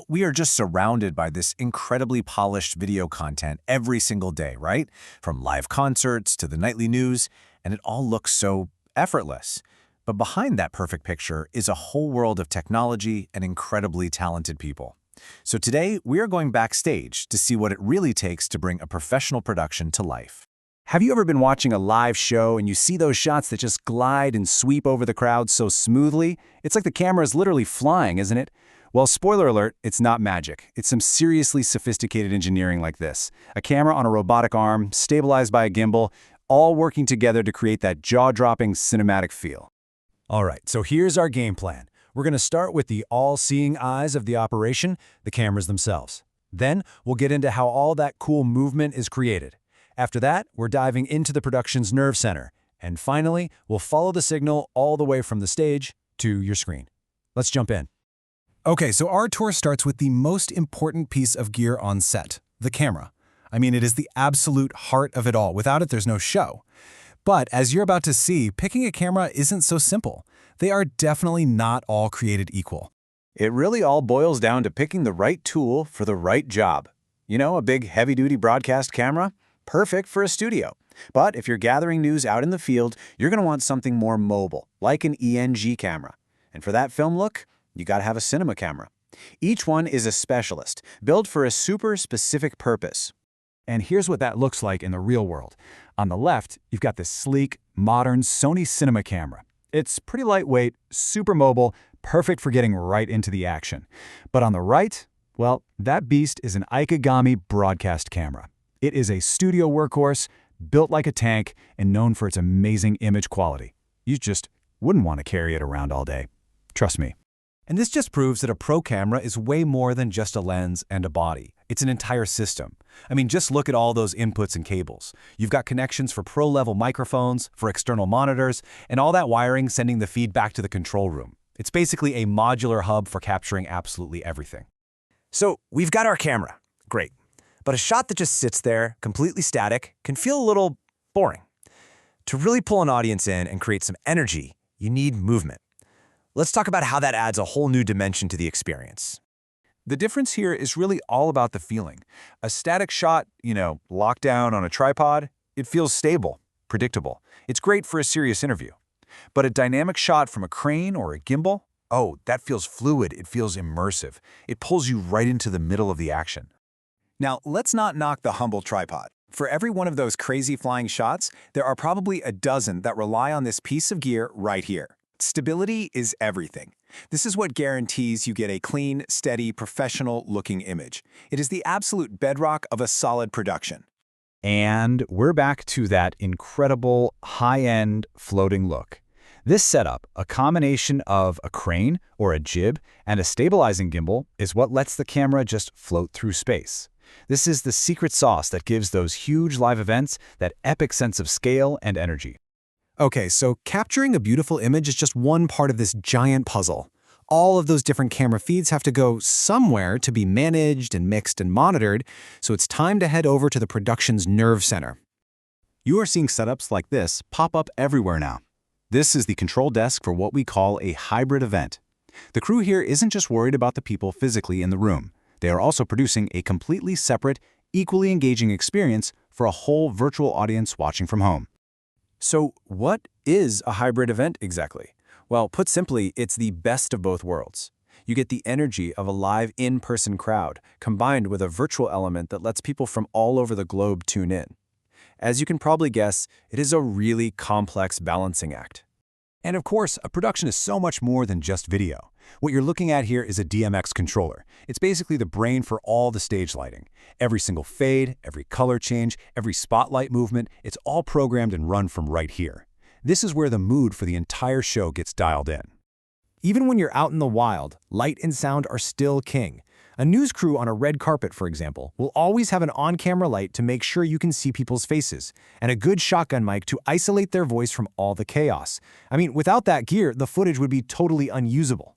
We are just surrounded by this incredibly polished video content every single day, right? From live concerts to the nightly news, and it all looks so effortless. But behind that perfect picture is a whole world of technology and incredibly talented people. So today, we are going backstage to see what it really takes to bring a professional production to life. Have you ever been watching a live show and you see those shots that just glide and sweep over the crowd so smoothly? It's like the camera is literally flying, isn't it? Well, spoiler alert, it's not magic. It's some seriously sophisticated engineering like this. A camera on a robotic arm, stabilized by a gimbal, all working together to create that jaw-dropping cinematic feel. All right, so here's our game plan. We're going to start with the all-seeing eyes of the operation, the cameras themselves. Then, we'll get into how all that cool movement is created. After that, we're diving into the production's nerve center. And finally, we'll follow the signal all the way from the stage to your screen. Let's jump in. Okay, so our tour starts with the most important piece of gear on set, the camera. I mean, it is the absolute heart of it all. Without it, there's no show. But as you're about to see, picking a camera isn't so simple. They are definitely not all created equal. It really all boils down to picking the right tool for the right job. A big heavy-duty broadcast camera? Perfect for a studio. But if you're gathering news out in the field, you're going to want something more mobile, like an ENG camera. And for that film look, you got to have a cinema camera. Each one is a specialist, built for a super specific purpose. And here's what that looks like in the real world. On the left, you've got this sleek, modern Sony cinema camera. It's pretty lightweight, super mobile, perfect for getting right into the action. But on the right, well, that beast is an Ikegami broadcast camera. It is a studio workhorse, built like a tank, and known for its amazing image quality. You just wouldn't want to carry it around all day. Trust me. And this just proves that a pro camera is way more than just a lens and a body. It's an entire system. I mean, just look at all those inputs and cables. You've got connections for pro-level microphones, for external monitors, and all that wiring sending the feed back to the control room. It's basically a modular hub for capturing absolutely everything. So we've got our camera. Great. But a shot that just sits there, completely static, can feel a little boring. To really pull an audience in and create some energy, you need movement. Let's talk about how that adds a whole new dimension to the experience. The difference here is really all about the feeling. A static shot, locked down on a tripod, it feels stable, predictable. It's great for a serious interview. But a dynamic shot from a crane or a gimbal, oh, that feels fluid, it feels immersive. It pulls you right into the middle of the action. Now, let's not knock the humble tripod. For every one of those crazy flying shots, there are probably a dozen that rely on this piece of gear right here. Stability is everything. This is what guarantees you get a clean, steady, professional-looking image. It is the absolute bedrock of a solid production. And we're back to that incredible, high-end, floating look. This setup, a combination of a crane or a jib and a stabilizing gimbal, is what lets the camera just float through space. This is the secret sauce that gives those huge live events that epic sense of scale and energy. Okay, so capturing a beautiful image is just one part of this giant puzzle. All of those different camera feeds have to go somewhere to be managed and mixed and monitored, so it's time to head over to the production's nerve center. You are seeing setups like this pop up everywhere now. This is the control desk for what we call a hybrid event. The crew here isn't just worried about the people physically in the room. They are also producing a completely separate, equally engaging experience for a whole virtual audience watching from home. So what is a hybrid event exactly? Well, put simply, it's the best of both worlds. You get the energy of a live in-person crowd, combined with a virtual element that lets people from all over the globe tune in. As you can probably guess, it is a really complex balancing act. And of course, a production is so much more than just video. What you're looking at here is a DMX controller. It's basically the brain for all the stage lighting. Every single fade, every color change, every spotlight movement, it's all programmed and run from right here. This is where the mood for the entire show gets dialed in. Even when you're out in the wild, light and sound are still king. A news crew on a red carpet, for example, will always have an on-camera light to make sure you can see people's faces, and a good shotgun mic to isolate their voice from all the chaos. I mean, without that gear, the footage would be totally unusable.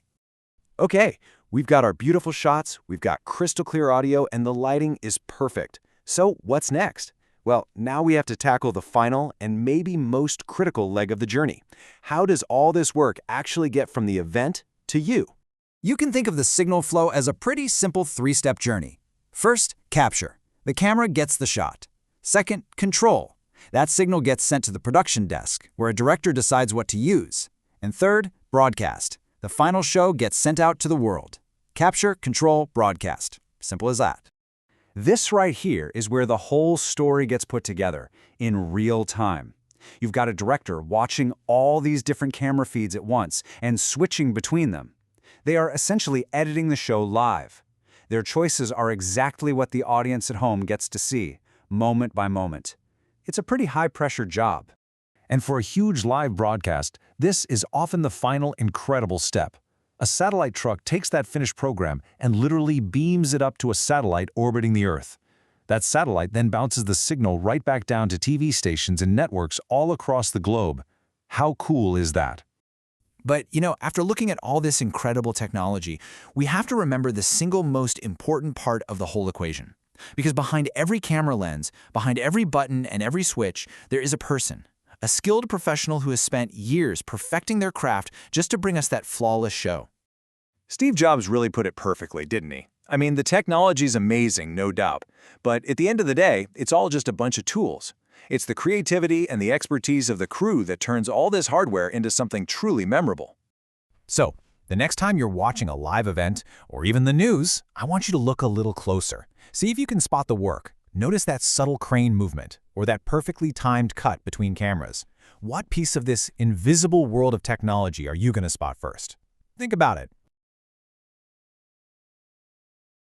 Okay, we've got our beautiful shots, we've got crystal clear audio, and the lighting is perfect. So what's next? Well, now we have to tackle the final and maybe most critical leg of the journey. How does all this work actually get from the event to you? You can think of the signal flow as a pretty simple three-step journey. First, capture. The camera gets the shot. Second, control. That signal gets sent to the production desk, where a director decides what to use. And third, broadcast. The final show gets sent out to the world. Capture, control, broadcast. Simple as that. This right here is where the whole story gets put together, in real time. You've got a director watching all these different camera feeds at once and switching between them. They are essentially editing the show live. Their choices are exactly what the audience at home gets to see, moment by moment. It's a pretty high-pressure job. And for a huge live broadcast, this is often the final incredible step. A satellite truck takes that finished program and literally beams it up to a satellite orbiting the Earth. That satellite then bounces the signal right back down to TV stations and networks all across the globe. How cool is that? But, after looking at all this incredible technology, we have to remember the single most important part of the whole equation. Because behind every camera lens, behind every button and every switch, there is a person. A skilled professional who has spent years perfecting their craft just to bring us that flawless show. Steve Jobs really put it perfectly, didn't he? I mean, the technology's amazing, no doubt. But at the end of the day, it's all just a bunch of tools. It's the creativity and the expertise of the crew that turns all this hardware into something truly memorable. So, the next time you're watching a live event, or even the news, I want you to look a little closer. See if you can spot the work. Notice that subtle crane movement, or that perfectly timed cut between cameras. What piece of this invisible world of technology are you going to spot first? Think about it.